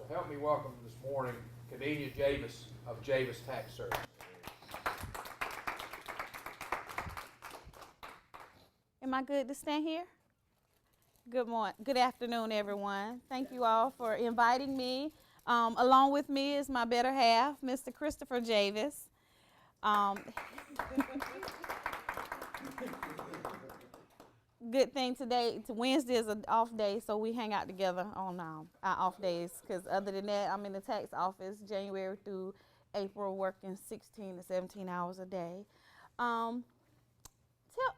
So help me welcome this morning Kadenia Javis of Javis Tax Service. Am I good to stand here? Good morning. Good afternoon, everyone. Thank you all for inviting me. Along with me is my better half, Mr. Christopher Javis. Good thing today, Wednesday is an off day, so we hang out together on our off days. Because other than that, I'm in the tax office January through April, working 16 to 17 hours a day. Tell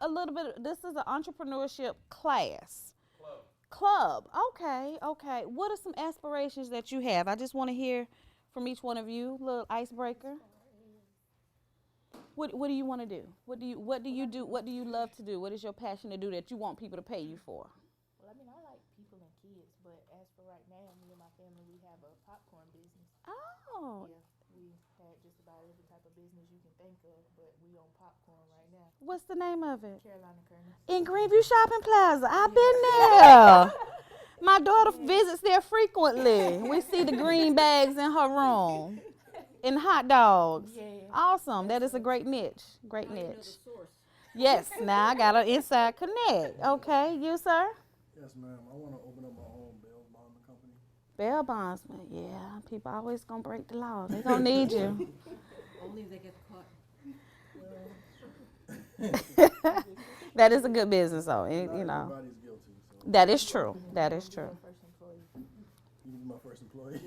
a little bit. This is an entrepreneurship class. Club. Okay. What are some aspirations that you have? I just want to hear from each one of you. Little icebreaker. What do you want to do? What do you do? What do you love to do? What is your passion to do that you want people to pay you for? Well, I mean, I like people and kids, but as for right now, me and my family, we have a popcorn business. Oh. Yeah, we had just about every type of business you can think of, but we own popcorn right now. What's the name of it? Carolina Kerner. In Greenview Shopping Plaza. I've been there. My daughter visits there frequently. We see the green bags in her room. And hot dogs. Yeah. Awesome. That is a great niche. Great niche. Yes. Now I got an inside connect. Okay. You, sir? Yes, ma'am. I want to open up my own bail bonding company. Bail bondsman. Yeah. People always going to break the law. They're going to need you. Only if they get caught. That is a good business, though. You know. Everybody's guilty. So That is true. That is true. First employee. you can be my first employee.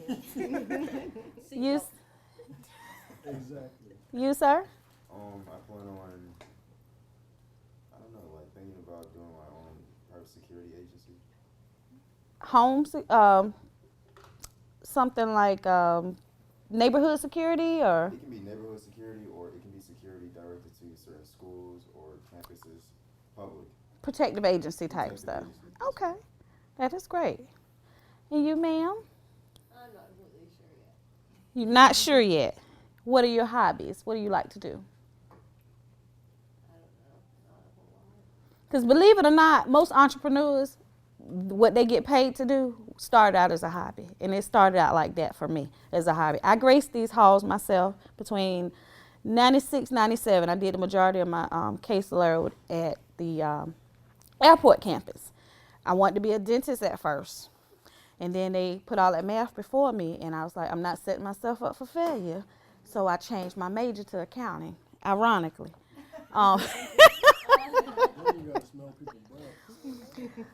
You, Exactly. you, sir? I plan on, I don't know, like thinking about doing my own private security agency. Something like neighborhood security or It can be neighborhood security, or it can be security directed to certain schools or campuses, public. protective agency type Protective stuff. agency. Okay. That is great. And you, ma'am? I'm not really sure yet. You're not sure yet. What are your hobbies? What do you like to do? I don't know. Not a whole lot. Because believe it or not, most entrepreneurs, what they get paid to do started out as a hobby. And it started out like that for me as a hobby. I graced these halls myself between 96, 97. I did the majority of my caseload at the airport campus. I wanted to be a dentist at first. And then they put all that math before me, and I was like, I'm not setting myself up for failure. So I changed my major to accounting, ironically. Now you gotta smell people's breath.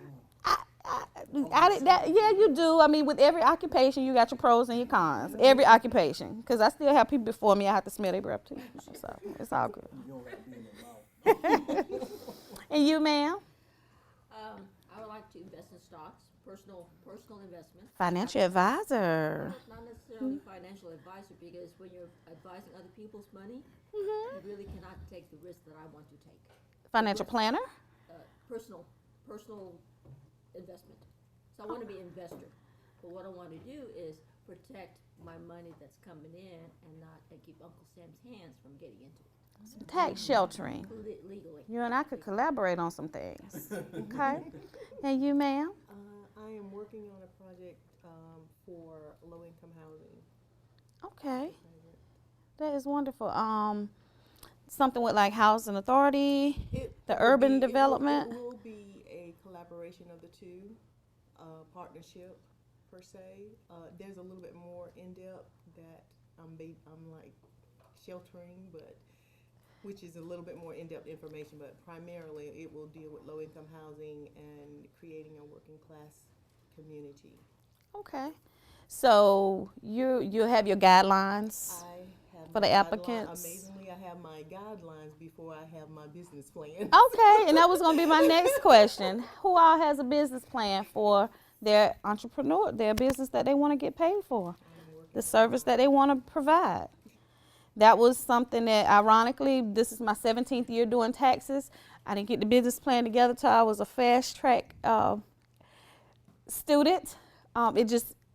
Yeah, you do. I mean, with every occupation, you got your pros and your cons. Every occupation. Because I still have people before me, I have to smell their breath too. So it's all good. You don't gotta be in their mouth. And you, ma'am? I would like to invest in stocks, personal investment. Financial advisor. Not necessarily financial advisor, because when you're advising other people's money, Mm-hmm. you really cannot take the risk that I want to take. Financial planner? Personal investment. So I want to be an investor, but what I want to do is protect my money that's coming in and keep Uncle Sam's hands from getting into it. Some tax sheltering. Legally. You and I could collaborate on some things. Okay? And you, ma'am? I am working on a project for low-income housing. Okay. That is wonderful. Something with like housing authority, the urban development. It will be a collaboration of the two, partnership per se. There's a little bit more in depth that I'm like sheltering, but which is a little bit more in-depth information. But primarily, it will deal with low-income housing and creating a working class community. Okay. So you have your guidelines. I have For my the guideline- applicants? Amazingly, I have my guidelines before I have my business plan. Okay, and that was going to be my next question. Who all has a business plan for their their business that they want to get paid for, the service that they want to provide? That was something that, ironically, this is my 17th year doing taxes. I didn't get the business plan together till I was a fast track student.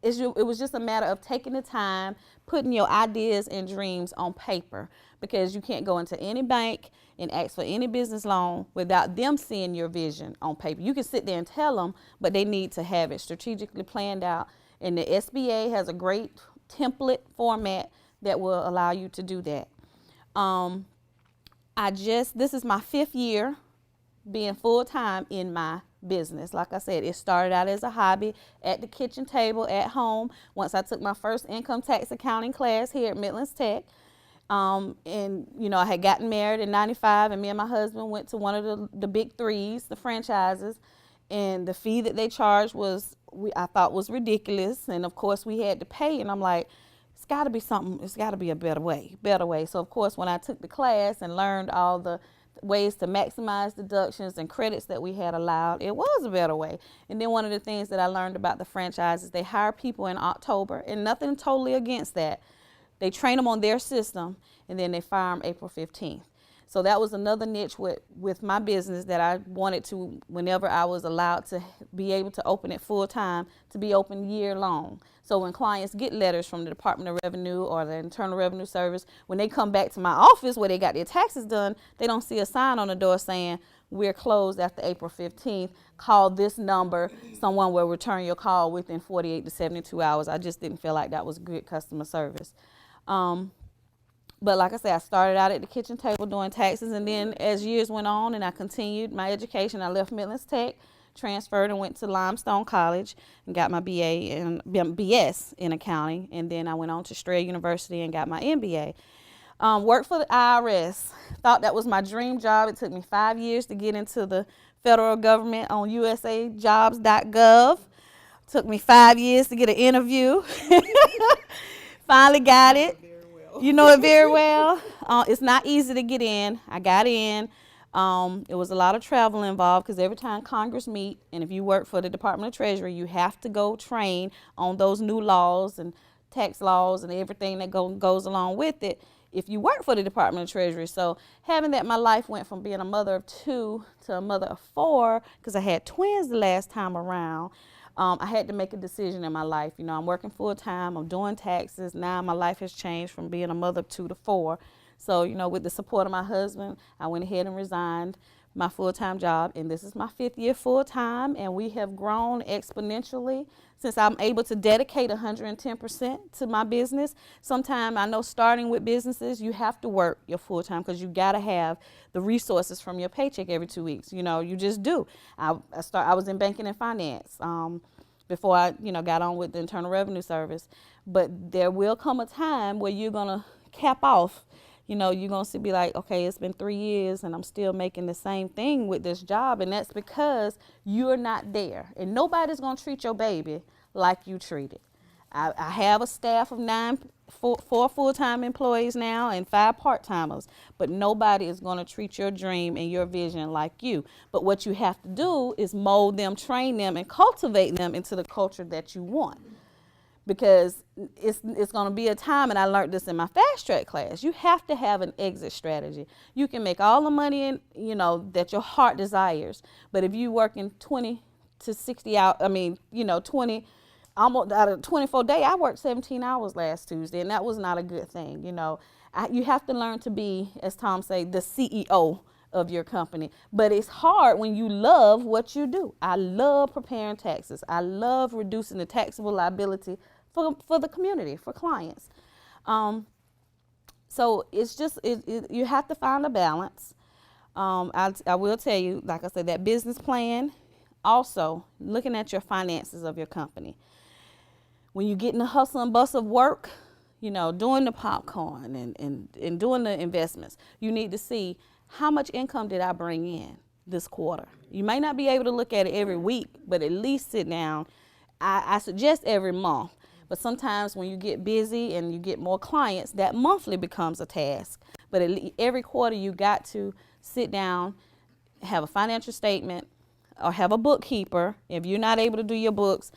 It was just a matter of taking the time, putting your ideas and dreams on paper, because you can't go into any bank and ask for any business loan without them seeing your vision on paper. You can sit there and tell them, but they need to have it strategically planned out And the SBA has a great template format that will allow you to do that. This is my 5th year being full-time in my business. Like I said, it started out as a hobby at the kitchen table at home once I took my first income tax accounting class here at Midlands Tech. And, I had gotten married in 95, and me and my husband went to one of the big threes, the franchises, and the fee that they charged I thought was ridiculous. And of course we had to pay, and I'm like, it's got to be something, it's got to be a better way. So of course, when I took the class and learned all the ways to maximize deductions and credits that we had allowed, it was a better way. And then one of the things that I learned about the franchises, they hire people in October, and nothing totally against that. They train them on their system, and then they fire them April 15th. So that was another niche with my business that I wanted to, whenever I was allowed to be able to open it full time, to be open year long. So when clients get letters from the Department of Revenue or the Internal Revenue Service, when they come back to my office where they got their taxes done, they don't see a sign on the door saying, we're closed after April 15th. Call this number. Someone will return your call within 48 to 72 hours. I just didn't feel like that was good customer service. But like I said, I started out at the kitchen table doing taxes, and then as years went on and I continued my education, I left Midlands Tech, transferred and went to Limestone College and got my BS in accounting, and then I went on to Strayer University and got my MBA. Worked for the IRS. Thought that was my dream job. It took me 5 years to get into the federal government on usajobs.gov. Took me 5 years to get an interview. Finally got it. You know it very well. It's not easy to get in. I got in. It was a lot of travel involved because every time Congress meet, and if you work for the Department of Treasury, you have to go train on those new laws and tax laws and everything that goes along with it if you work for the Department of Treasury. So having that, my life went from being a mother of 2 to a mother of 4 because I had twins the last time around. I had to make a decision in my life. I'm working full time, I'm doing taxes. Now my life has changed from being a mother of 2 to 4. So, with the support of my husband, I went ahead and resigned my full-time job, and this is my 5th year full-time, and we have grown exponentially since I'm able to dedicate 110% to my business. Sometimes I know starting with businesses, you have to work your full-time because you got to have the resources from your paycheck every 2 weeks. You just do. I was in banking and finance before I, got on with the Internal Revenue Service, but there will come a time where you're going to cap off. You're going to be like, okay, it's been 3 years and I'm still making the same thing with this job. And that's because you're not there. And nobody's going to treat your baby like you treat it. I have a staff of 4 full-time employees now and 5 part-timers. But nobody is going to treat your dream and your vision like you. But what you have to do is mold them, train them, and cultivate them into the culture that you want. Because it's going to be a time, and I learned this in my fast track class, you have to have an exit strategy. You can make all the money that your heart desires, but if you working 20 to 60 hours, 20, almost out of 24 days, I worked 17 hours last Tuesday, and that was not a good thing. You have to learn to be, as Tom say, the CEO of your company. But it's hard when you love what you do. I love preparing taxes. I love reducing the taxable liability for the community, for clients. So it's just, you have to find a balance. I will tell you, like I said, that business plan, also looking at your finances of your company. When you get in the hustle and bustle of work, doing the popcorn and doing the investments, you need to see how much income did I bring in this quarter. You may not be able to look at it every week, but at least sit down. I suggest every month. But sometimes when you get busy and you get more clients, that monthly becomes a task. But every quarter you got to sit down, have a financial statement, or have a bookkeeper. If you're not able to do your books,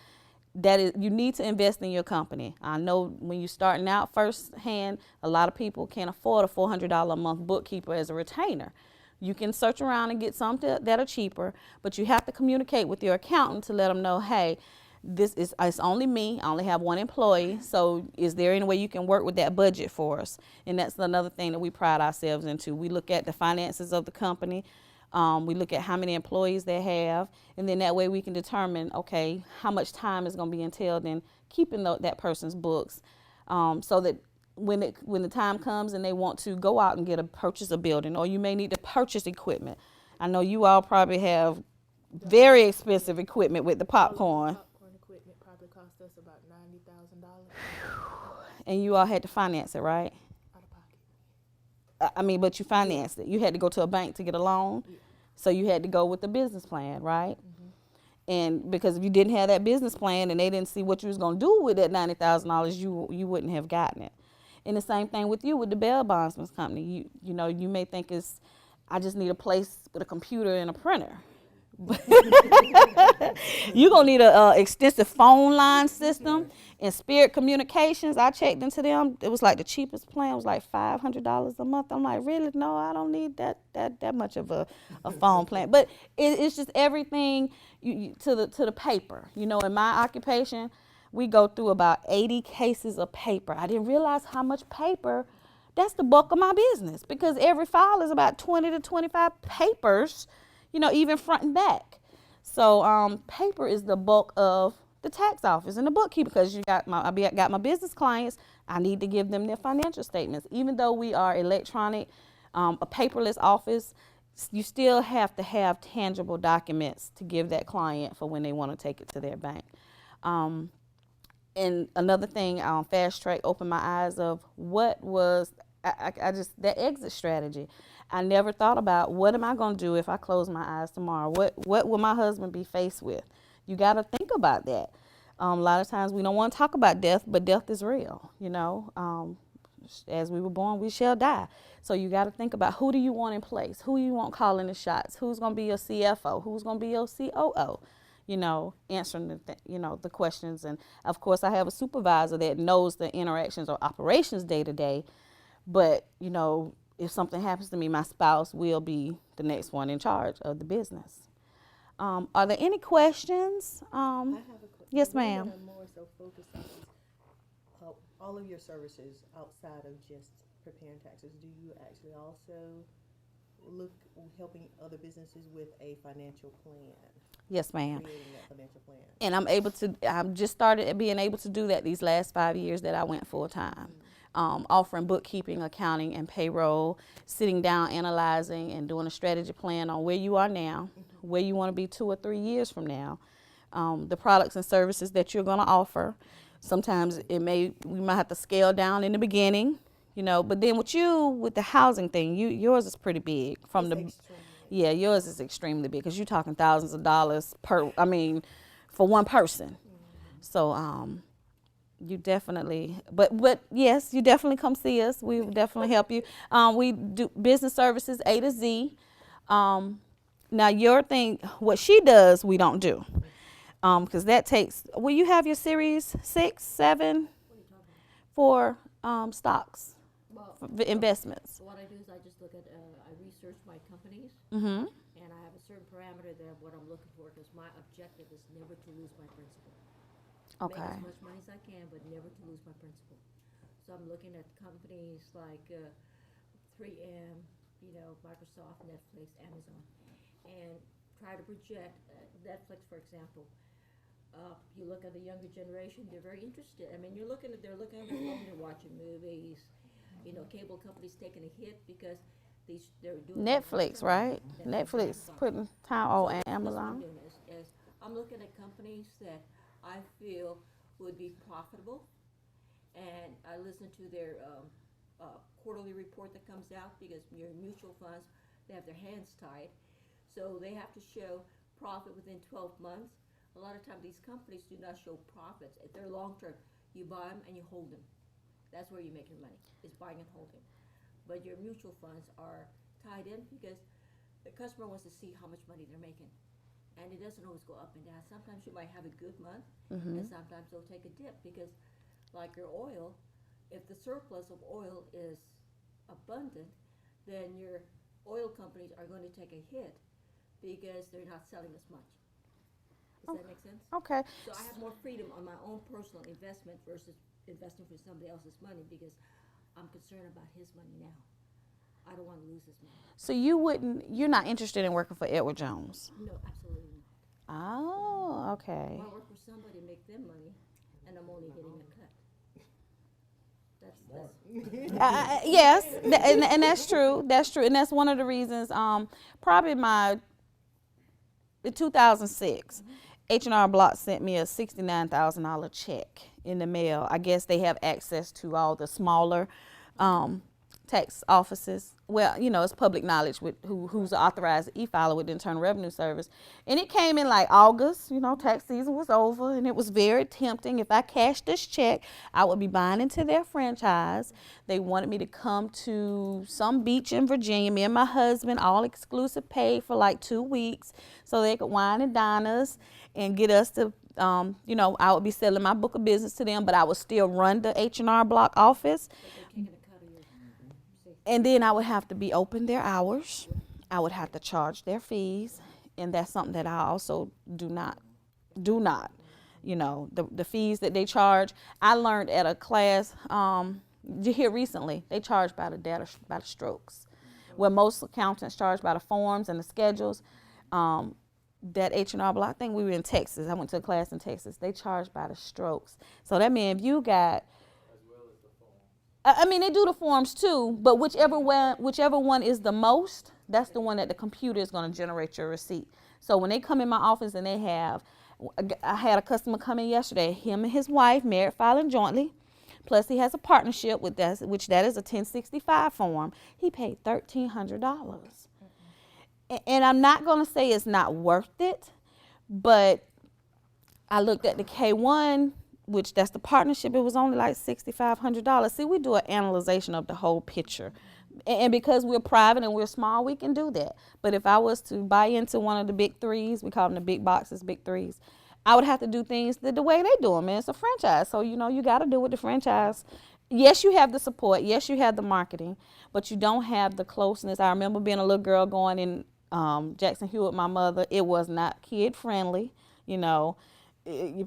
you need to invest in your company. I know when you're starting out firsthand, a lot of people can't afford a $400 a month bookkeeper as a retainer. You can search around and get some that are cheaper, but you have to communicate with your accountant to let them know, hey, it's only me. I only have 1 employee. So is there any way you can work with that budget for us? And that's another thing that we pride ourselves into. We look at the finances of the company. We look at how many employees they have, and then that way we can determine, okay, how much time is going to be entailed in keeping that person's books, so that when the time comes and they want to go out and purchase a building, or you may need to purchase equipment. I know you all probably have very expensive equipment with the popcorn, Popcorn equipment probably cost us about $90,000 and you all had to finance it, right? out of pocket. I mean, but you financed it. You had to go to a bank to get a loan, so you had to go with the business plan, right? And because if you didn't have that business plan and they didn't see what you was gonna do with that $90,000, you wouldn't have gotten it. And the same thing with you with the bail bondsman's company. You know, you may think I just need a place with a computer and a printer. You're going to need a extensive phone line system. And Spirit Communications, I checked into them. It was like the cheapest plan was like $500 a month. I'm like, really? No, I don't need that much of a phone plan. But it's just everything to the paper. You know, in my occupation, we go through about 80 cases of paper. I didn't realize how much paper. That's the bulk of my business, because every file is about 20 to 25 papers, you know, even front and back. So paper is the bulk of the tax office and the bookkeeper, because I got my business clients. I need to give them their financial statements. Even though we are electronic, a paperless office, you still have to have tangible documents to give that client for when they want to take it to their bank. And another thing, Fast Track opened my eyes of what was, I just, that exit strategy. I never thought about, what am I going to do if I close my eyes tomorrow? What will my husband be faced with? You got to think about that. A lot of times we don't want to talk about death, but death is real, you know. As we were born, we shall die. So you got to think about, who do you want in place? Who you want calling the shots? Who's going to be your CFO? Who's going to be your COO? You know, answering the questions. And of course, I have a supervisor that knows the interactions or operations day to day. But, you know, if something happens to me, my spouse will be the next one in charge of the business. Are there any questions? I have a question. Yes, ma'am. I'm more so focused on all of your services outside of just preparing taxes. Do you actually also look helping other businesses with a financial plan? Yes, ma'am. Creating that financial plan. And I'm just started being able to do that these last 5 years that I went full time. Offering bookkeeping, accounting, and payroll, sitting down, analyzing, and doing a strategy plan on where you are now, where you want to be 2 or 3 years from now, the products and services that you're going to offer. Sometimes we might have to scale down in the beginning, you know, but then with the housing thing, yours is pretty big. Yeah, yours is extremely big, because you're talking thousands of dollars for one person. So, you definitely, but yes, you definitely come see us. We will definitely help you. We do business services A to Z. Now your thing, what she does, we don't do, because that takes. Will you have your Series 6, 7 for stocks, Well, for investments? so what I do is I just look at, I research my companies, Mm-hmm. and I have a certain parameter that what I'm looking for, because my objective is never to lose my principal. Okay. Make as much money as I can, but never to lose my principal. So I'm looking at companies like 3M, you know, Microsoft, Netflix, Amazon, and try to project Netflix, for example. You look at the younger generation; they're very interested. I mean, they're looking at their phone, they're watching movies. You know, cable companies taking a hit because they're doing Netflix, right? Netflix Amazon. putting time on That's what I'm Amazon. doing is I'm looking at companies that I feel would be profitable, and I listen to their quarterly report that comes out, because your mutual funds, they have their hands tied, so they have to show profit within 12 months. A lot of times these companies do not show profits. If they're long term, you buy them and you hold them. That's where you make your money, is buying and holding. But your mutual funds are tied in because the customer wants to see how much money they're making. And it doesn't always go up and down. Sometimes you might have a good month, and sometimes they'll take a dip, because like your oil, if the surplus of oil is abundant, then your oil companies are going to take a hit because they're not selling as much. Does that make sense? Okay. So I have more freedom on my own personal investment versus investing for somebody else's money, because I'm concerned about his money now. I don't want to lose this money. So you're not interested in working for Edward Jones? No, absolutely not. Oh, okay. I want to work for somebody to make them money, and I'm only getting a cut. That's Yes, and that's true. That's true, and that's one of the reasons. Probably in 2006, H&R Block sent me a $69,000 check in the mail. I guess they have access to all the smaller tax offices. Well, it's public knowledge with who's an authorized e-filer with the Internal Revenue Service. And it came in like August, tax season was over, and it was very tempting. If I cashed this check, I would be buying into their franchise. They wanted me to come to some beach in Virginia, me and my husband, all exclusive paid for like 2 weeks, so they could wine and dine us and get us to, I would be selling my book of business to them, but I would still run the H&R Block office. And then I would have to be open their hours. I would have to charge their fees. And that's something that I also do not. The fees that they charge. I learned at a class here recently, they charge by the strokes. Where most accountants charge by the forms and the schedules. That H&R Block thing, we were in Texas. I went to a class in Texas. They charge by the strokes. So that means if you got, they do the forms too, but whichever one is the most, that's the one that the computer is going to generate your receipt. So when they come in my office and I had a customer come in yesterday, him and his wife, married filing jointly, plus he has a partnership with that, which that is a 1065 form. He paid $1,300. And I'm not going to say it's not worth it, but I looked at the K1, which that's the partnership, it was only like $6,500. See, we do an analyzation of the whole picture. And because we're private and we're small, we can do that. But if I was to buy into one of the big threes, we call them the big boxes, big threes, I would have to do things the way they do them. And it's a franchise. So, you got to do with the franchise. Yes, you have the support. Yes, you have the marketing, but you don't have the closeness. I remember being a little girl going in Jackson Hewitt with my mother. It was not kid friendly,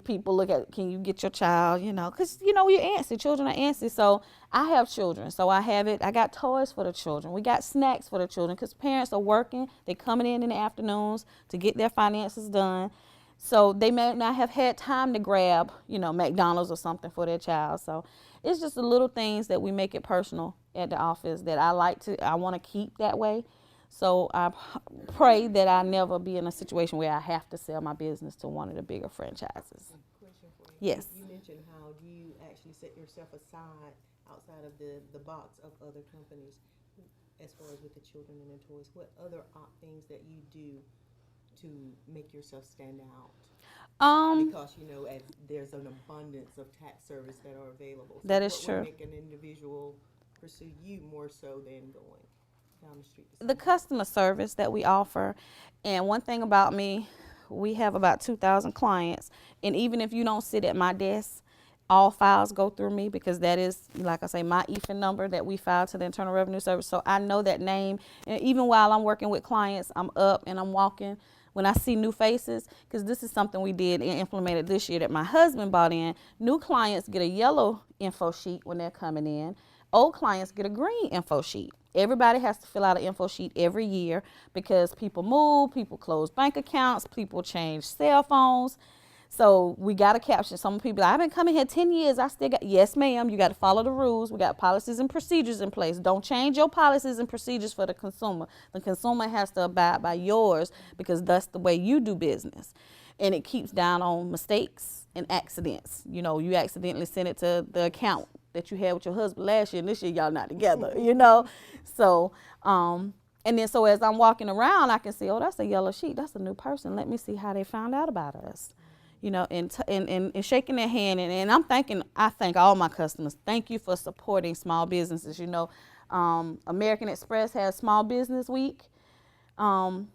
people look at, can you get your child, because, you're antsy. Children are antsy. So I have children. So I got toys for the children. We got snacks for the children because parents are working. They're coming in the afternoons to get their finances done. So they may not have had time to grab, McDonald's or something for their child. So it's just the little things that we make it personal at the office that I want to keep that way. So I pray that I never be in a situation where I have to sell my business to one of the bigger franchises. Question for you. Yes. You mentioned how you actually set yourself aside outside of the box of other companies as far as with the children and the toys. What other things that you do to make yourself stand out? Because as there's an abundance of tax service that are available. So that is what true. would make an individual pursue you more so than going down the street? The customer service that we offer, and one thing about me, we have about 2,000 clients, and even if you don't sit at my desk, all files go through me because that is, like I say, my EFIN number that we file to the Internal Revenue Service. So I know that name, and even while I'm working with clients, I'm up and I'm walking. When I see new faces, because this is something we did and implemented this year that my husband bought in, new clients get a yellow info sheet when they're coming in. Old clients get a green info sheet. Everybody has to fill out an info sheet every year because people move, people close bank accounts, people change cell phones. So we got to capture some people. I've been coming here 10 years. I still got, yes, ma'am, you got to follow the rules. We got policies and procedures in place. Don't change your policies and procedures for the consumer. The consumer has to abide by yours because that's the way you do business. And it keeps down on mistakes and accidents. You accidentally send it to the account that you had with your husband last year, and this year y'all not together, So, and then so as I'm walking around, I can see, oh, that's a yellow sheet. That's a new person. Let me see how they found out about us. And shaking their hand. And I thank all my customers. Thank you for supporting small businesses. American Express has Small Business Week. And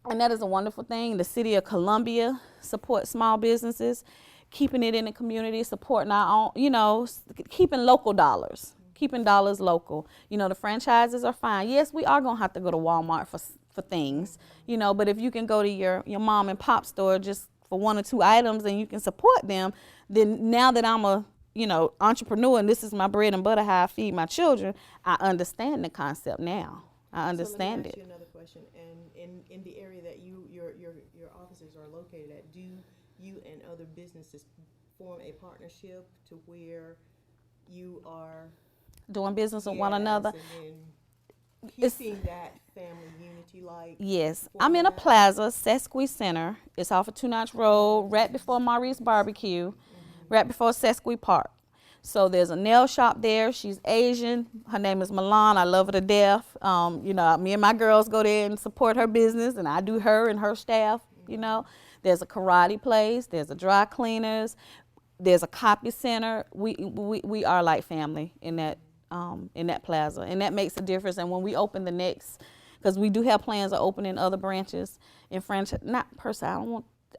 that is a wonderful thing. The city of Columbia supports small businesses, keeping it in the community, supporting our own, keeping local dollars, keeping dollars local. The franchises are fine. Yes, we are going to have to go to Walmart for things, but if you can go to your mom and pop store just for one or two items and you can support them, then now that I'm a entrepreneur and this is my bread and butter, how I feed my children, I understand the concept now. I understand So let me ask it. you another question. And in the area that your offices are located at, do you and other businesses form a partnership to where you are Doing business with one another. and then It's- keeping that family unity like? Yes, I'm in a format? plaza, Sesqui Center. It's off of Two Notch Road, right before Maurice Barbecue, right before Sesqui Park. So there's a nail shop there. She's Asian. Her name is Milan. I love her to death. Me and my girls go there and support her business, and I do her and her staff. There's a karate place. There's a dry cleaners. There's a copy center. We are like family in that plaza, and that makes a difference. And when we open the next, because we do have plans of opening other branches in franchise. Not per se.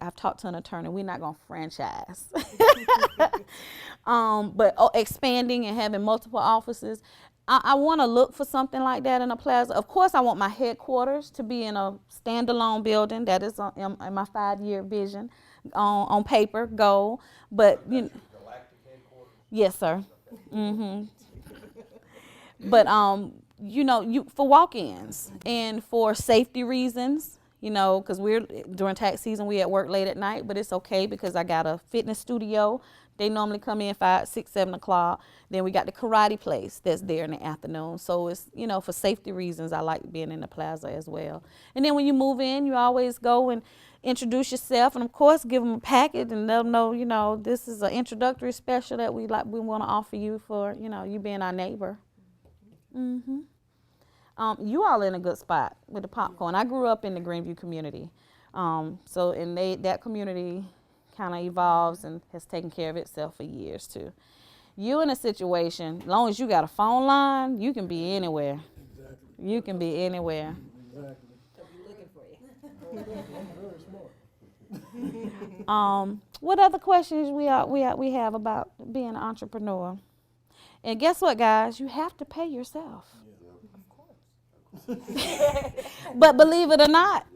I've talked to an attorney. We're not gonna franchise, but expanding and having multiple offices. I want to look for something like that in a plaza. Of course, I want my headquarters to be in a standalone building. That is in my 5-year vision, on paper, goal. But Galactic headquarters. yes, sir. But for walk-ins and for safety reasons, because we're during tax season, we at work late at night, but it's okay because I got a fitness studio. They normally come in 5, 6, 7 o'clock. Then we got the karate place that's there in the afternoon. So it's, for safety reasons, I like being in the plaza as well. And then when you move in, you always go and introduce yourself, and of course, give them a package and let them know, this is an introductory special that we want to offer you for, you being our neighbor. You all in a good spot with the popcorn. I grew up in the Greenview community, that community kind of evolves and has taken care of itself for years too. You in a situation, as long as you got a phone line, you can be anywhere. Exactly. You can be anywhere. Exactly. They'll be looking for you. I'm very smart. What other questions we have about being an entrepreneur? And guess what, guys? You have to pay yourself. But believe it or not,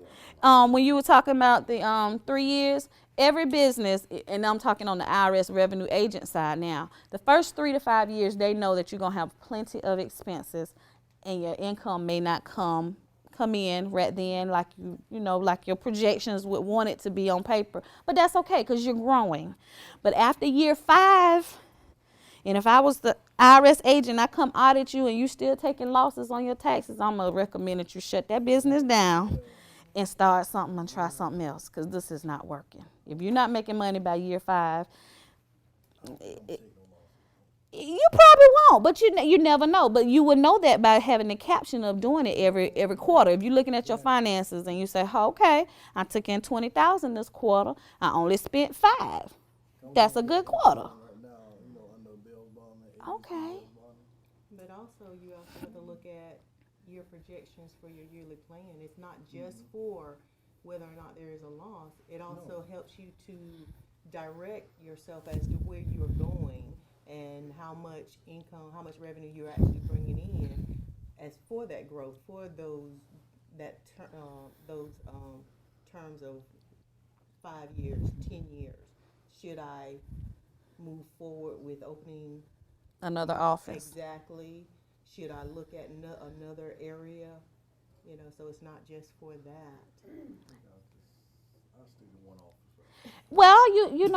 when you were talking about the 3 years, every business, and I'm talking on the IRS revenue agent side now, the first 3 to 5 years, they know that you're going to have plenty of expenses and your income may not come in right then like like your projections would want it to be on paper. But that's okay because you're growing. But after year 5, and if I was the IRS agent, I come audit you and you still taking losses on your taxes, I'm going to recommend that you shut that business down and start something and try something else because this is not working. If you're not making money by year 5, you probably won't, but you never know. But you would know that by having the caption of doing it every quarter. If you're looking at your finances and you say, okay, I took in $20,000 this quarter, I only spent $5. That's a good quarter. Right now, under Bill's bond. Okay. But also, you also have to look at your projections for your yearly plan. It's not just for whether or not there is a loss. It also helps you to direct yourself as to where you're going and how much income, how much revenue you're actually bringing in as for that growth, for those terms of 5 years, 10 years. Should I move forward with opening Another office. exactly? Should I look at another area? So it's not just for that. I'll stick to one office. Well,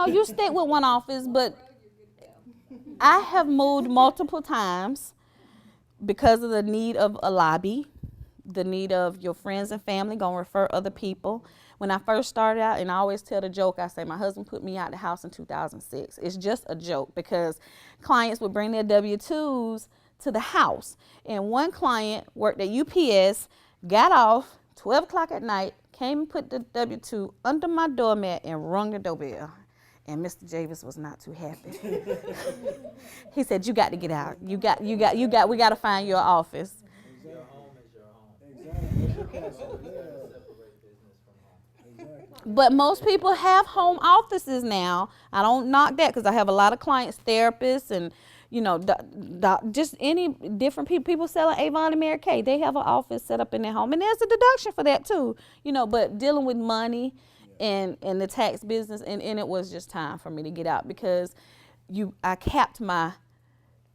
you stick with one office, but I have moved multiple times because of the need of a lobby, the need of your friends and family going to refer other people. When I first started out, and I always tell the joke, I say my husband put me out the house in 2006. It's just a joke because clients would bring their W-2s to the house. And one client worked at UPS, got off 12 o'clock at night, came and put the W-2 under my doormat and rung the doorbell. And Mr. Javis was not too happy. He said, "You got to get out. We got to find your office." Your home is your home. Exactly. Separate business from home. Exactly. But most people have home offices now. I don't knock that because I have a lot of clients, therapists, and just any different people. People selling Avon and Mary Kay, they have an office set up in their home, and there's a deduction for that too. But dealing with money and the tax business, and it was just time for me to get out because I capped my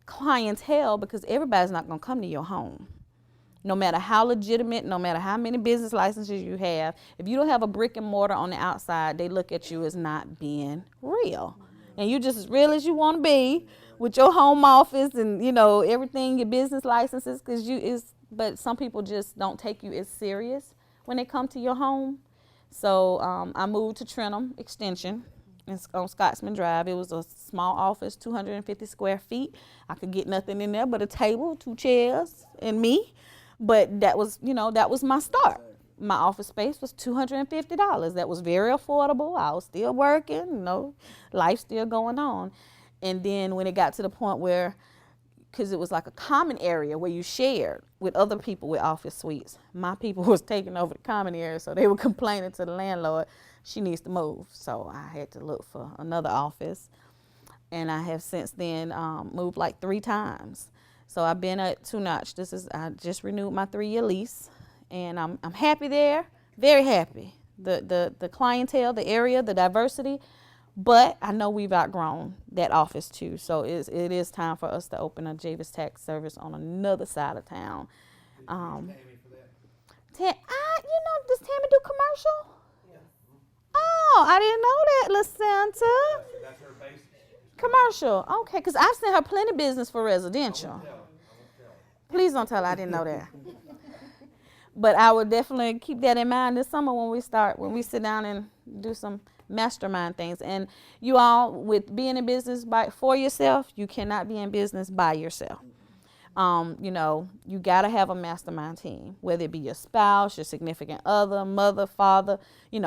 clientele because everybody's not going to come to your home. No matter how legitimate, no matter how many business licenses you have, if you don't have a brick and mortar on the outside, they look at you as not being real. And you just as real as you want to be with your home office and, you know, everything, your business licenses, but some people just don't take you as serious when they come to your home. So I moved to Trentham Extension on Scotsman Drive. It was a small office, 250 square feet. I could get nothing in there but a table, 2 chairs, and me. But that was, you know, that was my start. My office space was $250. That was very affordable. I was still working, you know, life still going on. And then when it got to the point where, because it was like a common area where you shared with other people with office suites, my people was taking over the common area, so they were complaining to the landlord, she needs to move. So I had to look for another office. And I have since then moved like 3 times. So I've been at Two Notch. I just renewed my 3-year lease, and I'm happy there, very happy. The clientele, the area, the diversity, but I know we've outgrown that office too. So it is time for us to open a Javis tax service on another side of town. Tammy for that. Does Tammy do commercial? Yeah. Oh, I didn't know that, LaSanta. That's her basis. Commercial, okay, because I've sent her plenty of business for residential. Please don't tell her I didn't know that. But I would definitely keep that in mind this summer when we sit down and do some mastermind things. And you all, with being in business for yourself, you cannot be in business by yourself. You got to have a mastermind team, whether it be your spouse, your significant other, mother, father,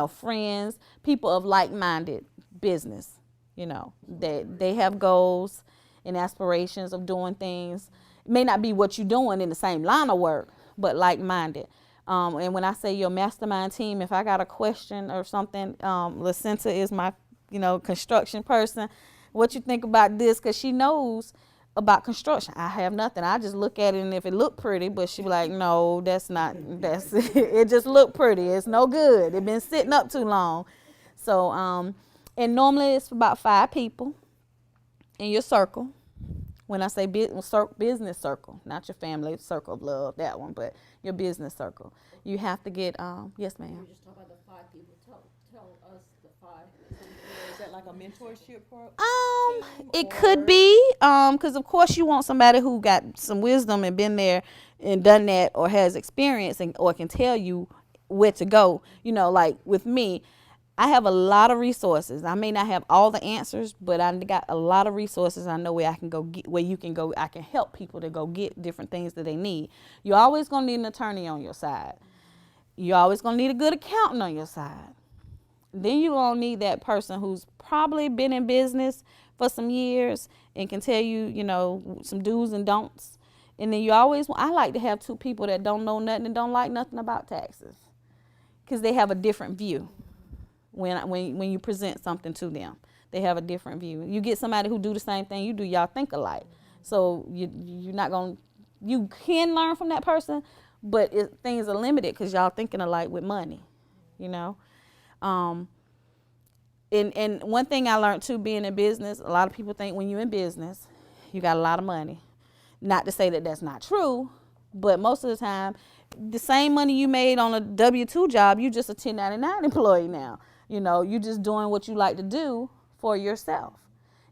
friends, people of like-minded business. They have goals and aspirations of doing things. It may not be what you're doing in the same line of work, but like-minded. And when I say your mastermind team, if I got a question or something, LaCenta is my, construction person. What you think about this? Because she knows about construction. I have nothing. I just look at it, and if it look pretty, but she be like, no, that's it just look pretty. It's no good. It been sitting up too long. So, and normally it's about 5 people in your circle. When I say business circle, not your family circle of love, that one, but your business circle. You have to get, yes, ma'am. You were just talking about the 5 people. Tell us the 5. Is that like a mentorship program? It could be, because of course you want somebody who got some wisdom and been there and done that, or has experience or can tell you where to go. Like with me, I have a lot of resources. I may not have all the answers, but I got a lot of resources. I know where I can go get, where you can go. I can help people to go get different things that they need. You're always going to need an attorney on your side. You're always going to need a good accountant on your side. Then you're going to need that person who's probably been in business for some years and can tell you, some do's and don'ts. And then I like to have 2 people that don't know nothing and don't like nothing about taxes, because they have a different view. When you present something to them, they have a different view. You get somebody who do the same thing you do, y'all think alike. So you can learn from that person, but things are limited because y'all thinking alike with money, And one thing I learned too, being in business, a lot of people think when you're in business, you got a lot of money. Not to say that that's not true, but most of the time, the same money you made on a W-2 job, you just a 1099 employee now. You're just doing what you like to do for yourself.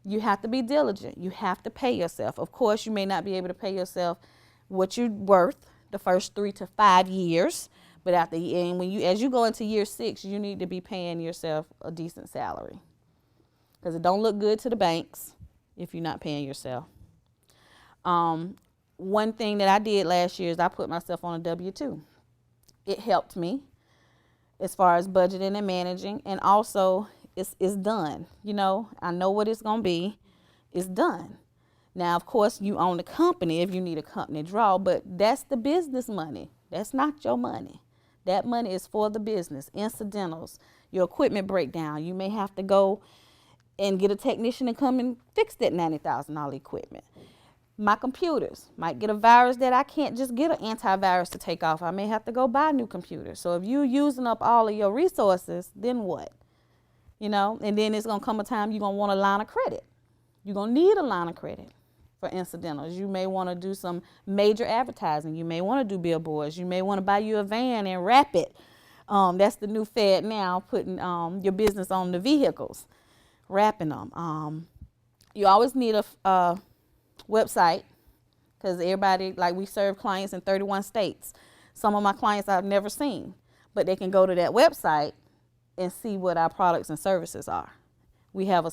You have to be diligent. You have to pay yourself. Of course, you may not be able to pay yourself what you're worth the first 3 to 5 years, but at the end, as you go into year 6, you need to be paying yourself a decent salary, because it don't look good to the banks if you're not paying yourself. One thing that I did last year is I put myself on a W-2. It helped me as far as budgeting and managing, and also it's done. I know what it's going to be. It's done. Now, of course, you own the company if you need a company draw, but that's the business money. That's not your money. That money is for the business, incidentals, your equipment breakdown. You may have to go and get a technician to come and fix that $90,000 equipment. My computers might get a virus that I can't just get an antivirus to take off. I may have to go buy a new computer. So if you're using up all of your resources, then what? And then it's going to come a time you're going to want a line of credit. You're going to need a line of credit for incidentals. You may want to do some major advertising. You may want to do billboards. You may want to buy you a van and wrap it. That's the new fad now, putting your business on the vehicles, wrapping them. You always need a website, because everybody, like, we serve clients in 31 states. Some of my clients I've never seen, but they can go to that website and see what our products and services are. We have a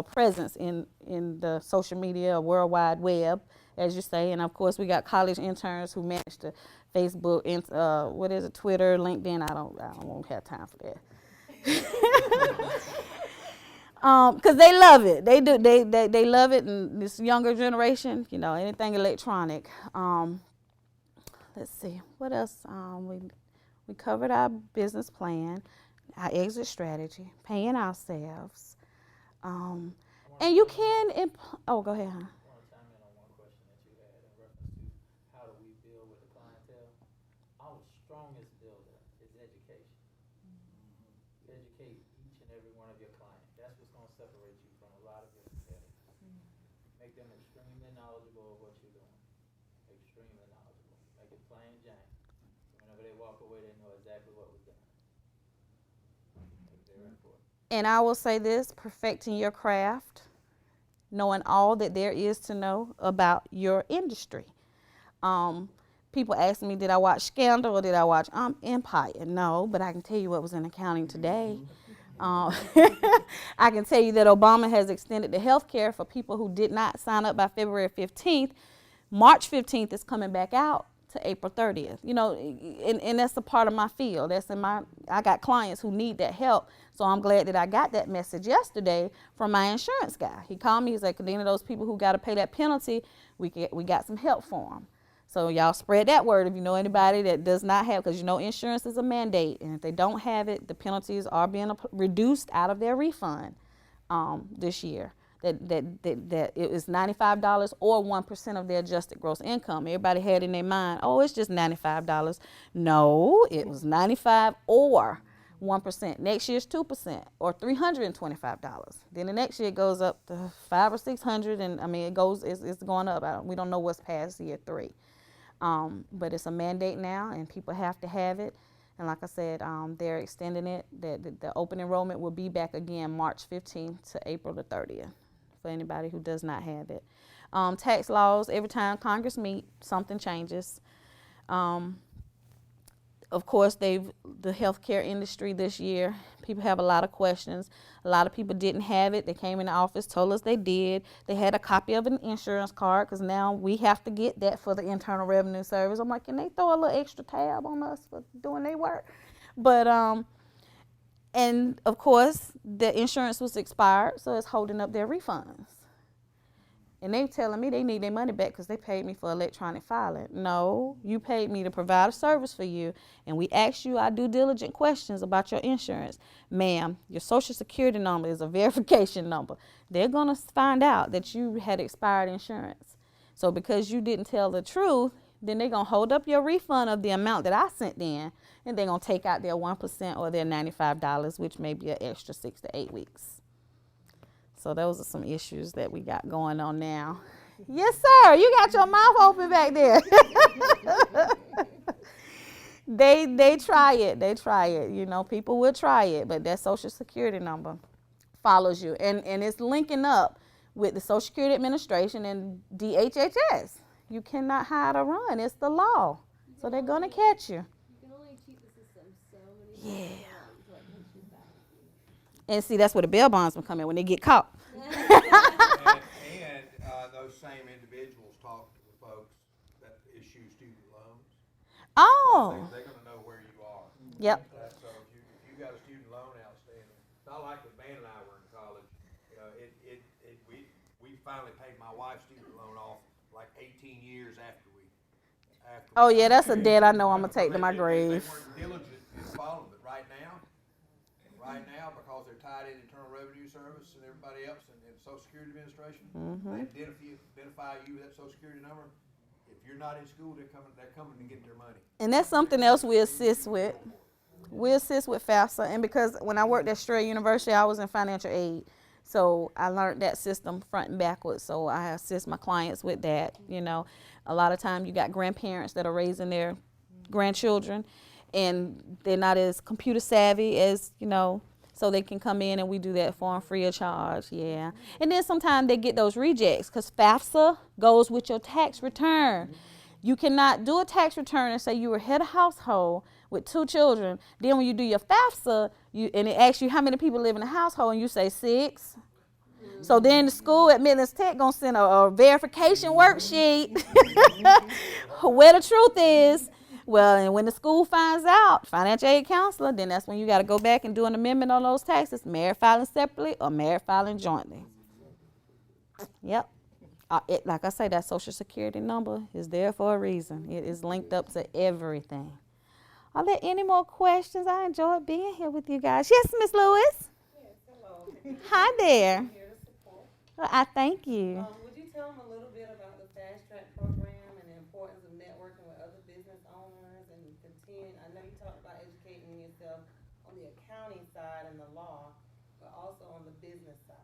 presence in the social media, World Wide Web, as you say, and of course we got college interns who manage the Facebook, Twitter, LinkedIn. I won't have time for that. Because they love it. They do. They love it, and this younger generation, anything electronic. Let's see, what else? We covered our business plan, our exit strategy, paying ourselves, and you can. Go ahead, huh? I want to chime in on one question that you had in reference to how do we build with the clientele. Our strongest builder is education. Educate each and every one of your clients. That's what's going to separate you from a lot of your competitors. Make them extremely knowledgeable of what you're doing. Extremely knowledgeable. Make it plain Jane. Whenever they walk away, they know exactly what was done. It's very important. And I will say this, perfecting your craft, knowing all that there is to know about your industry. People ask me, did I watch Scandal or did I watch Empire? No, but I can tell you what was in accounting today. I can tell you that Obama has extended the health care for people who did not sign up by February 15th. March 15th is coming back out to April 30th. And that's a part of my field. I got clients who need that help. So I'm glad that I got that message yesterday from my insurance guy. He called me, he's like, Kadenia, those people who got to pay that penalty, we got some help for them. So y'all spread that word if you know anybody that does not have, because insurance is a mandate, and if they don't have it, the penalties are being reduced out of their refund this year. That it was $95 or 1% of their adjusted gross income. Everybody had in their mind, it's just $95. No, it was $95 or 1%. Next year's 2% or $325. Then the next year it goes up to $500 or $600, and it's going up. We don't know what's past year 3. But it's a mandate now, and people have to have it. And like I said, they're extending it. The open enrollment will be back again March 15th to April the 30th for anybody who does not have it. Tax laws, every time Congress meet, something changes. Of course, the healthcare industry this year, people have a lot of questions. A lot of people didn't have it. They came in the office, told us they did. They had a copy of an insurance card, because now we have to get that for the Internal Revenue Service. I'm like, can they throw a little extra tab on us for doing their work? But, and of course, the insurance was expired, so it's holding up their refunds. And they telling me they need their money back because they paid me for electronic filing. No, you paid me to provide a service for you, and we asked you our due diligent questions about your insurance. Ma'am, your social security number is a verification number. They're going to find out that you had expired insurance. So because you didn't tell the truth, then they're going to hold up your refund of the amount that I sent in, and they're going to take out their 1% or their $95, which may be an extra 6 to 8 weeks. So those are some issues that we got going on now. Yes, sir. You got your mouth open back there. They try it. They try it. People will try it, but that Social Security number follows you. And it's linking up with the Social Security Administration and DHHS. You cannot hide or run. It's the law. So they're going to catch you. You can only cheat the system so many times. And see, that's where the bail bondsmen come in when they get caught. And those same individuals talk to the folks that issue student loans. Oh. They're going to know where you are. Yep. So if you got a student loan outstanding, not like when Ben and I were in college. We finally paid my wife's student loan off like 18 years after we. Oh yeah, that's a debt I know I'm gonna take to my grave. They weren't diligent in following it. Right now, because they're tied in Internal Revenue Service and everybody else and Social Security Administration, they identify you with that Social Security number. If you're not in school, they're coming to get their money. And that's something else we assist with. We assist with FAFSA, and because when I worked at Strayer University, I was in financial aid. So I learned that system front and backwards. So I assist my clients with that. You know, a lot of time you got grandparents that are raising their grandchildren, and they're not as computer savvy as, you know, so they can come in and we do that for them free of charge. Yeah. And then sometimes they get those rejects because FAFSA goes with your tax return. You cannot do a tax return and say you were head of household with 2 children. Then when you do your FAFSA, and it asks you how many people live in the household, and you say 6. So then the school at Midlands Tech gonna send a verification worksheet where the truth is. Well, and when the school finds out, financial aid counselor, then that's when you got to go back and do an amendment on those taxes, married filing separately or married filing jointly. Yep. Like I say, that Social Security number is there for a reason. It is linked up to everything. Are there any more questions? I enjoyed being here with you guys. Yes, Miss Lewis. Yes, hello. Hi there. I'm here to support. Well, I thank you. Would you tell them a little bit about the Fast Track program and the importance of networking with other business owners and continue? I know you talked about educating yourself on the accounting side and the law, but also on the business side.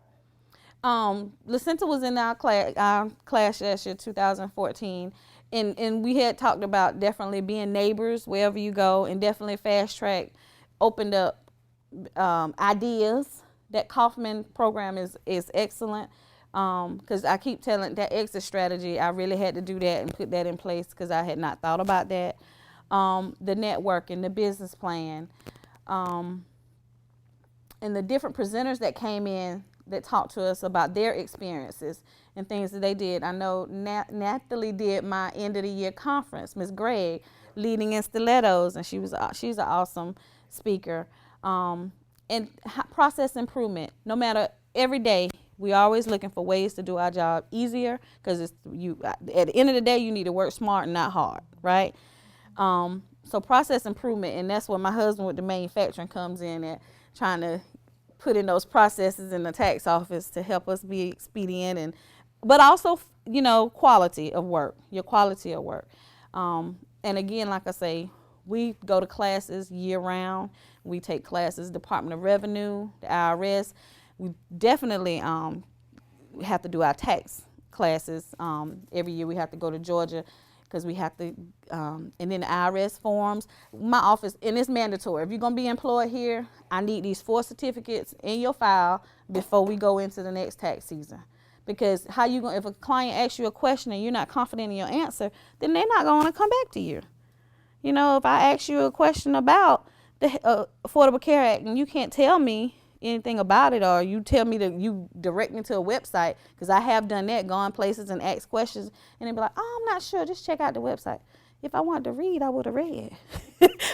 Lucinda was in our class last year, 2014, and we had talked about definitely being neighbors wherever you go, and definitely Fast Track opened up ideas. That Kaufman program is excellent, because I keep telling that exit strategy. I really had to do that and put that in place because I had not thought about that. The networking, the business plan, and the different presenters that came in that talked to us about their experiences and things that they did. I know Natalie did my end of the year conference, Miss Gregg, leading in stilettos, and she's an awesome speaker. And process improvement. No matter, every day, we're always looking for ways to do our job easier, because at the end of the day, you need to work smart and not hard, right? So process improvement, and that's where my husband with the manufacturing comes in at, trying to put in those processes in the tax office to help us be expedient, but also, you know, quality of work, your quality of work. And again, like I say, we go to classes year round. We take classes, Department of Revenue, the IRS. We definitely have to do our tax classes. Every year we have to go to Georgia because we have to, and then the IRS forms. My office, and it's mandatory. If you're going to be employed here, I need these 4 certificates in your file before we go into the next tax season. Because how you going, if a client asks you a question and you're not confident in your answer, then they're not going to come back to you. You know, if I ask you a question about the Affordable Care Act and you can't tell me anything about it, or you tell me you direct me to a website, because I have done that, gone places and asked questions, and they be like, oh, I'm not sure, just check out the website. If I wanted to read, I would have read.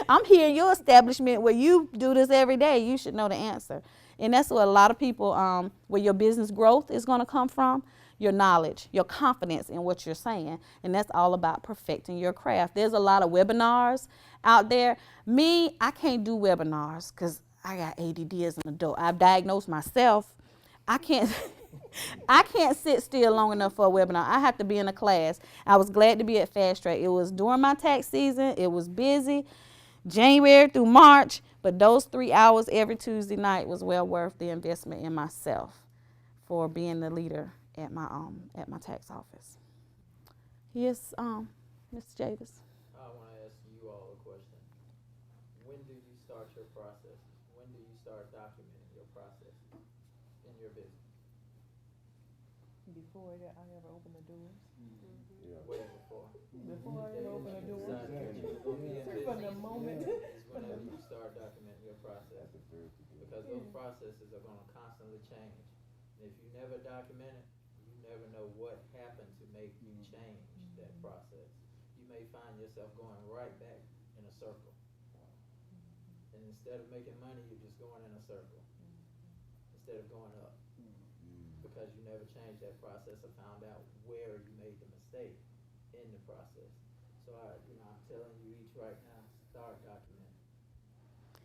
I'm here in your establishment where you do this every day. You should know the answer. And that's what a lot of people, where your business growth is going to come from, your knowledge, your confidence in what you're saying. And that's all about perfecting your craft. There's a lot of webinars out there. Me, I can't do webinars because I got ADD as an adult. I've diagnosed myself. I can't sit still long enough for a webinar. I have to be in a class. I was glad to be at Fast Track. It was during my tax season. It was busy, January through March, but those 3 hours every Tuesday night was well worth the investment in myself for being the leader at my tax office. Yes, Mr. Javis. I want to ask you all a question. When do you start your process? When do you start documenting your process in your business? Before I ever open the doors. Yeah. Way before. Before I ever open the doors. Decide that you were gonna be in From the business moment. is whenever you start documenting your process. Because those processes are going to constantly change. And if you never document it, you never know what happened to make you change that process. You may find yourself going right back in a circle. And instead of making money, you're just going in a circle instead of going up. Because you never changed that process or found out where you made the mistake in the process. So I'm telling you each right now, start documenting.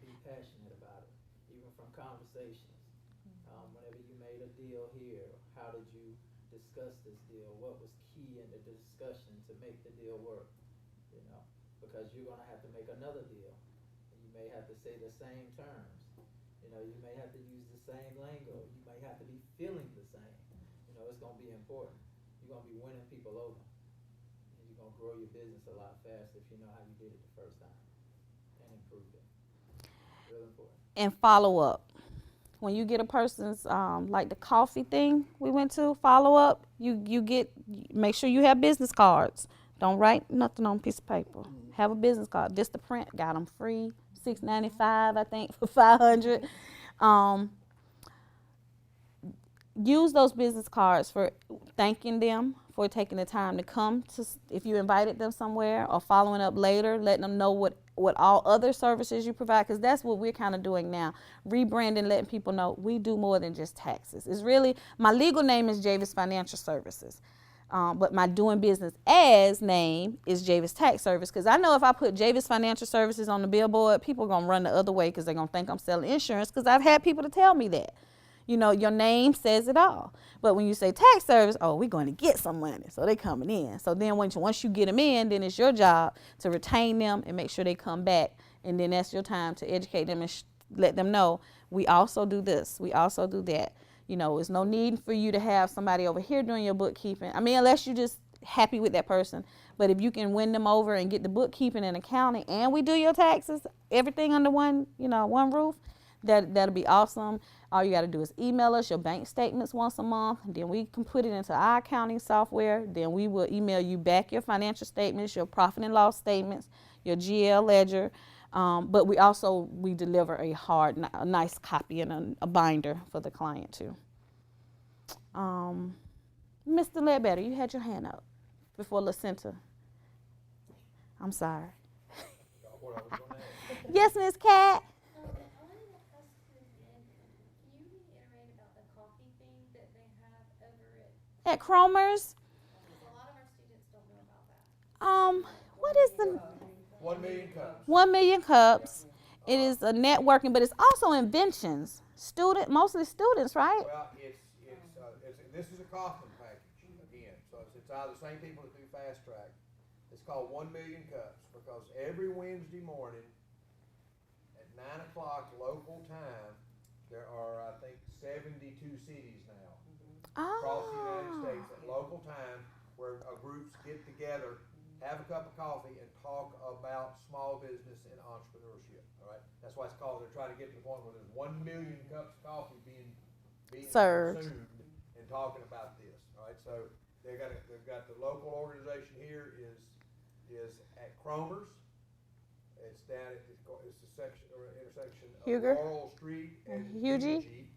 Be passionate about it, even from conversations. Whenever you made a deal here, how did you discuss this deal? What was key in the discussion to make the deal work? Because you're gonna have to make another deal, and you may have to say the same terms. You may have to use the same lingo. You may have to be feeling the same, you know, it's gonna be important. You're gonna be winning people over, and you're gonna grow your business a lot faster if you know how you did it the first time and improve it. Real important. And follow up. When you get a person's like the coffee thing we went to, follow up. Make sure you have business cards. Don't write nothing on a piece of paper. Have a business card. Vista Print got them free, $6.95 I think for 500. Use those business cards for thanking them for taking the time to come to, if you invited them somewhere, or following up later, letting them know what all other services you provide, because that's what we're kind of doing now. Rebranding, letting people know we do more than just taxes. It's really, my legal name is Javis Financial Services. But my doing business as name is Javis Tax Service, because I know if I put Javis Financial Services on the billboard, people are going to run the other way because they're going to think I'm selling insurance, because I've had people to tell me that. You know, your name says it all. But when you say tax service, oh, we're going to get some money, so they're coming in. So then once you get them in, then it's your job to retain them and make sure they come back. And then that's your time to educate them and let them know we also do this, we also do that. You know, there's no need for you to have somebody over here doing your bookkeeping. I mean, unless you're just happy with that person. But if you can win them over and get the bookkeeping and accounting, and we do your taxes, everything under one roof, that'll be awesome. All you got to do is email us your bank statements once a month. Then we can put it into our accounting software. Then we will email you back your financial statements, your profit and loss statements, your GL ledger. But we deliver a nice copy and a binder for the client too. Mr. Ledbetter, you had your hand up before Lucinda. I'm sorry. What I was gonna ask. Yes, Miss Cat. I wanted to ask you again, can you reiterate about the coffee thing that they have over At Cromer's. because a lot of our students don't know about that. What is the 1 million cups. 1 million cups? It is a networking, but it's also inventions. Mostly students, right? Well, this is a Kaufman package again. So it's either the same people that do Fast Track. It's called 1 million cups because every Wednesday morning at 9 o'clock local time, there are I think 72 cities now across the United States at local time where groups get together, have a cup of coffee, and talk about small business and entrepreneurship. All right, that's why it's called. They're trying to get to the point where there's 1 million cups of coffee being served consumed and talking about this. All right, so they've got the local organization here is at Cromer's. It's down at it's the section or intersection of Huger Laurel Street and Hugie.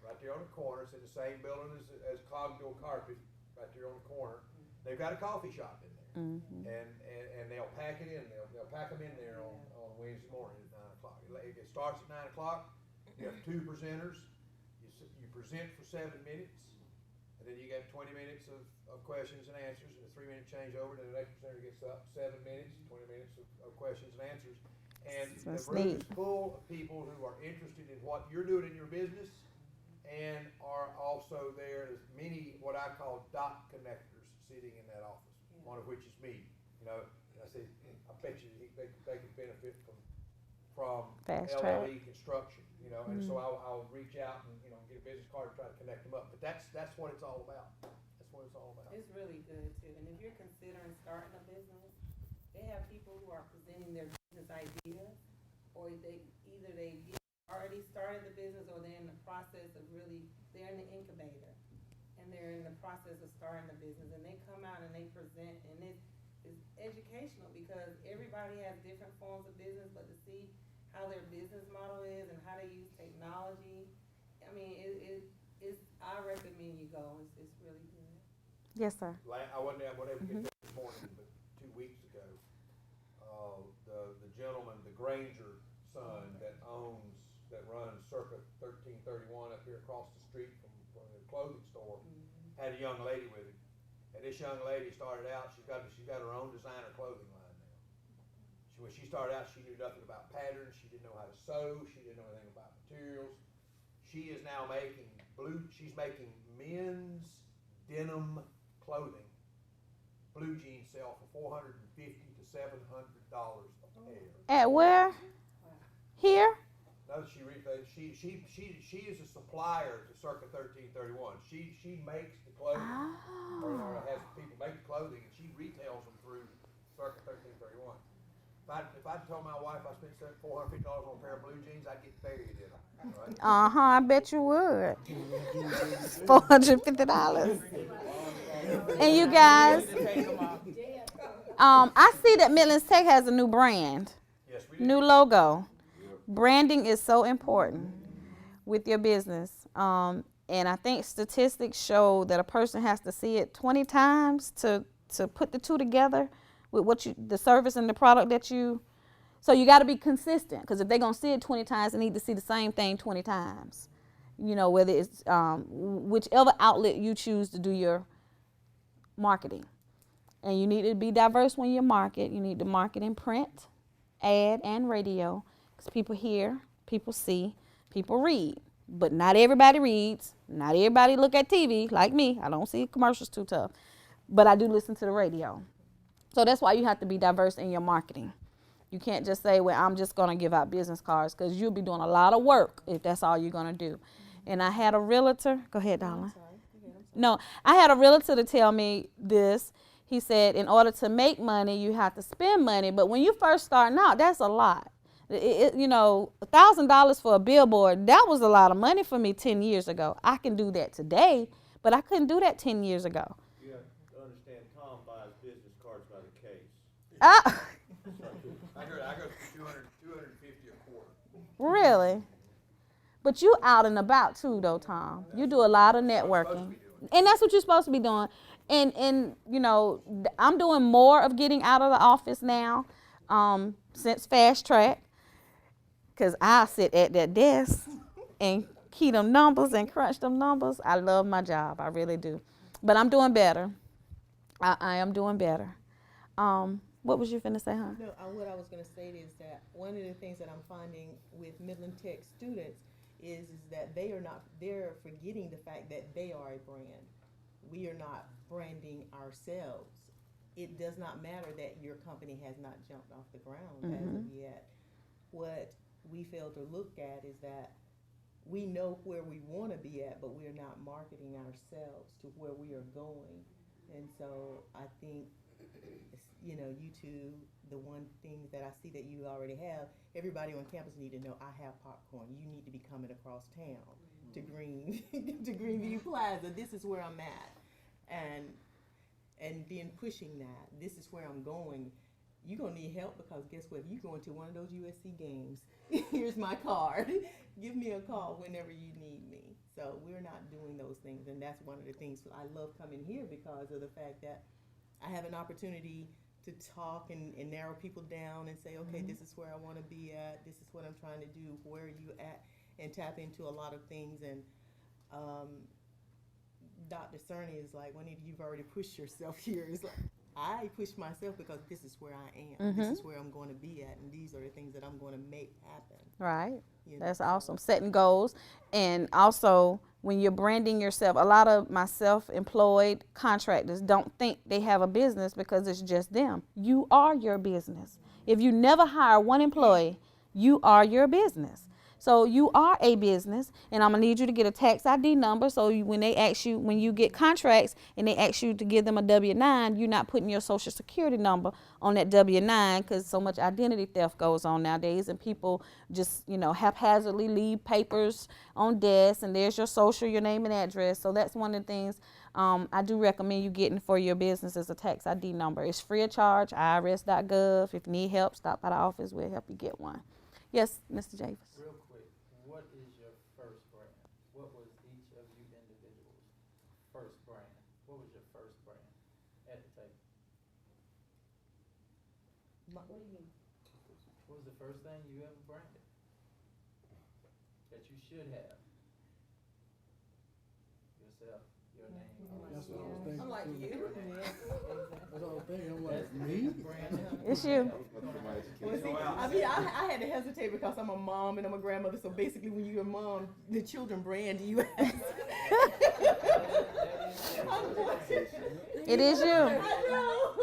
right there on the corner. It's in the same building as Cogdill Carpet, right there on the corner. They've got a coffee shop in there, and they'll pack it in. They'll pack them in there on Wednesday morning at 9 o'clock. It starts at 9 o'clock. You have 2 presenters. You present for 7 minutes, and then you get 20 minutes of questions and answers, and a 3-minute changeover. Then the next presenter gets up 7 minutes, 20 minutes of questions and answers. And the room is full of people who are interested in what you're doing in your business, and are also there. There's many what I call dot connectors sitting in that office. One of which is me. You know, and I say, I bet you they could benefit from Fast Track LLE construction. You know, and so I'll reach out and get a business card and try to connect them up. But that's what it's all about. That's what it's all about. It's really good too, and if you're considering starting a business, they have people who are presenting their business ideas, or they already started the business, or they're in the process of they're in the incubator, and they're in the process of starting the business, and they come out and they present, and it's educational because everybody has different forms of business, but to see how their business model is and how they use technology, I mean, I recommend you go. It's really good. Yes, sir. I wasn't able to get there this morning, but 2 weeks ago, the gentleman, the Granger son that runs Circa 1331 up here across the street from the clothing store, had a young lady with him. And this young lady started out, she's got her own designer clothing line now. When she started out, she knew nothing about patterns, she didn't know how to sew, she didn't know anything about materials. She is now she's making men's denim clothing. Blue jeans sell for $450 to $700 a pair. At where? Here? No, she retails. She is a supplier to Circa 1331. She makes the clothing, or has people make the clothing, and she retails them through Circa 1331. If I told my wife I spent $450 on a pair of blue jeans, I'd get buried in them. Right? I bet you would. $450. And you guys, I see that Midlands Tech has a new brand, Yes, we do. new logo. Branding is so important with your business. And I think statistics show that a person has to see it 20 times to put the two together with the service and the product that you. So you got to be consistent, because if they're going to see it 20 times, they need to see the same thing 20 times. You know, whether it's whichever outlet you choose to do your marketing. And you need to be diverse when you market. You need to market in print, ad, and radio, because people hear, people see, people read. But not everybody reads. Not everybody look at TV like me. I don't see commercials too tough. But I do listen to the radio. So that's why you have to be diverse in your marketing. You can't just say, well, I'm just going to give out business cards, because you'll be doing a lot of work if that's all you're going to do. And I had a realtor. Go ahead, darling. No, I had a realtor to tell me this. He said, in order to make money, you have to spend money. But when you first starting out, that's a lot. You know, $1,000 for a billboard, that was a lot of money for me 10 years ago. I can do that today, but I couldn't do that 10 years ago. You have to understand, Tom buys business cards by the case. I go for 250 a quarter. Really? But you out and about too, though, Tom. You do a lot of networking. And that's what you're supposed to be doing. And you know, I'm doing more of getting out of the office now since Fast Track, because I sit at that desk and key them numbers and crunch them numbers. I love my job. I really do. But I'm doing better. I am doing better. What was you finna say, huh? No, what I was going to say is that one of the things that I'm finding with Midland Tech students is that they're forgetting the fact that they are a brand. We are not branding ourselves. It does not matter that your company has not jumped off the ground as of yet. What we fail to look at is that we know where we want to be at, but we're not marketing ourselves to where we are going. And so I think, you know, you two, the one thing that I see that you already have, everybody on campus need to know, I have popcorn. You need to be coming across town to Greenview Plaza. This is where I'm at. And then pushing that, this is where I'm going. You're going to need help, because guess what? If you're going to one of those USC games, here's my card. Give me a call whenever you need me. So we're not doing those things. And that's one of the things I love coming here, because of the fact that I have an opportunity to talk and narrow people down and say, okay, this is where I want to be at. This is what I'm trying to do. Where are you at? And tap into a lot of things. And Dr. Cerny is like, Juanita, you've already pushed yourself here. It's like, I push myself because this is where I am. This is where I'm going to be at. And these are the things that I'm going to make happen. Right. You know, That's awesome. Setting goals. And also, when you're branding yourself, a lot of my self-employed contractors don't think they have a business because it's just them. You are your business. If you never hire one employee, you are your business. So you are a business, and I'm gonna need you to get a tax ID number. So when they ask you, when you get contracts and they ask you to give them a W-9, you're not putting your social security number on that W-9, because so much identity theft goes on nowadays, and people just, you know, haphazardly leave papers on desks, and there's your social, your name and address. So that's one of the things I do recommend you getting for your business is a tax ID number. It's free of charge, irs.gov. If you need help, stop by the office. We'll help you get one. Yes, Mr. Javis. Real quick, what is your first brand? What was each of you individuals' first brand? What was your first brand at the table? What do you mean? What was the first thing you ever branded that you should have? Yourself, your name. That's what I was thinking. I'm like, too. you? That's what I was thinking. I'm like, me? It's you. Well, see, I mean, I had to hesitate because I'm a mom and I'm a grandmother. So basically, when you're a mom, the children brand you as. It is you. I know.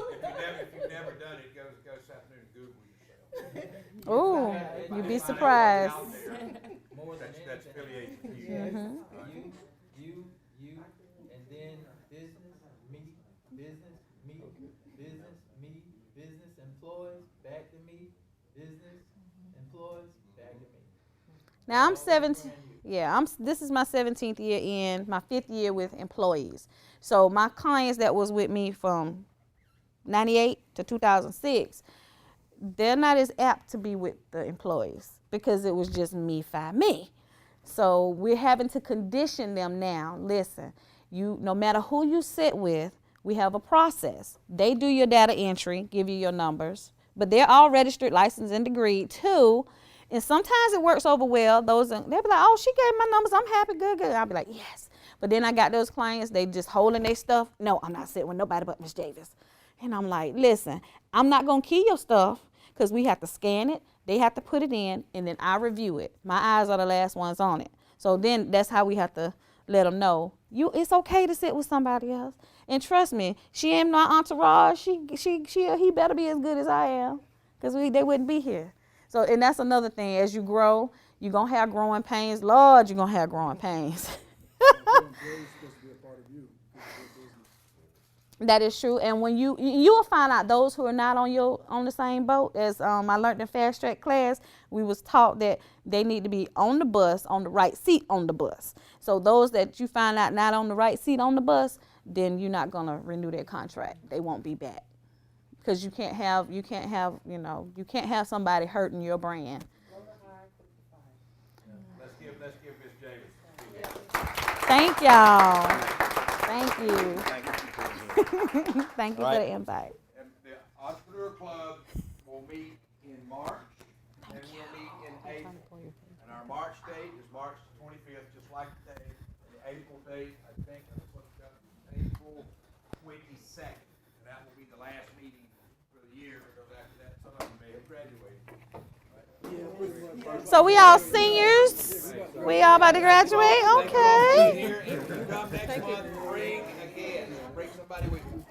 If you've never done it, go this afternoon and Google yourself. Ooh, you'd be surprised. Mhm. You, and then business, me, business, me, business, me, business employees, back to me, business employees, back to me. Now I'm Always 17. brand new. Yeah, this is my 17th year in, my 5th year with employees. So my clients that was with me from 98 to 2006, they're not as apt to be with the employees because it was just me, me. So we're having to condition them now. Listen, you, no matter who you sit with, we have a process. They do your data entry, give you your numbers, but they're all registered, licensed, and degreed too. And sometimes it works over well. They'll be like, oh, she gave my numbers. I'm happy, good. I'll be like, yes. But then I got those clients, they just holding their stuff. No, I'm not sitting with nobody but Miss Javis. And I'm like, listen, I'm not going to key your stuff because we have to scan it. They have to put it in, and then I review it. My eyes are the last ones on it. So then that's how we have to let them know, it's okay to sit with somebody else. And trust me, she ain't my entourage. He better be as good as I am because they wouldn't be here. So, and that's another thing. As you grow, you're going to have growing pains. Lord, you're going to have growing pains. Employees supposed to be a part of you. It's your business. That is true. And when you will find out those who are not on the same boat. As I learned in fast track class, we was taught that they need to be on the bus, on the right seat on the bus. So those that you find out not on the right seat on the bus, then you're not going to renew their contract. They won't be back. Because you can't have somebody hurting your brand. Let's give Miss Javis. Thank y'all. Thank you. Thank you. Thank you for the invite. And the Entrepreneur Club will meet in March, and we'll meet in April. And our March date is March 25th, just like today. The April date, I think, is April 22nd. And that will be the last meeting for the year, because after that, some of them may have graduated. So we all seniors? We all about to graduate? Okay. Here, if you come next month, bring again. Bring somebody with you.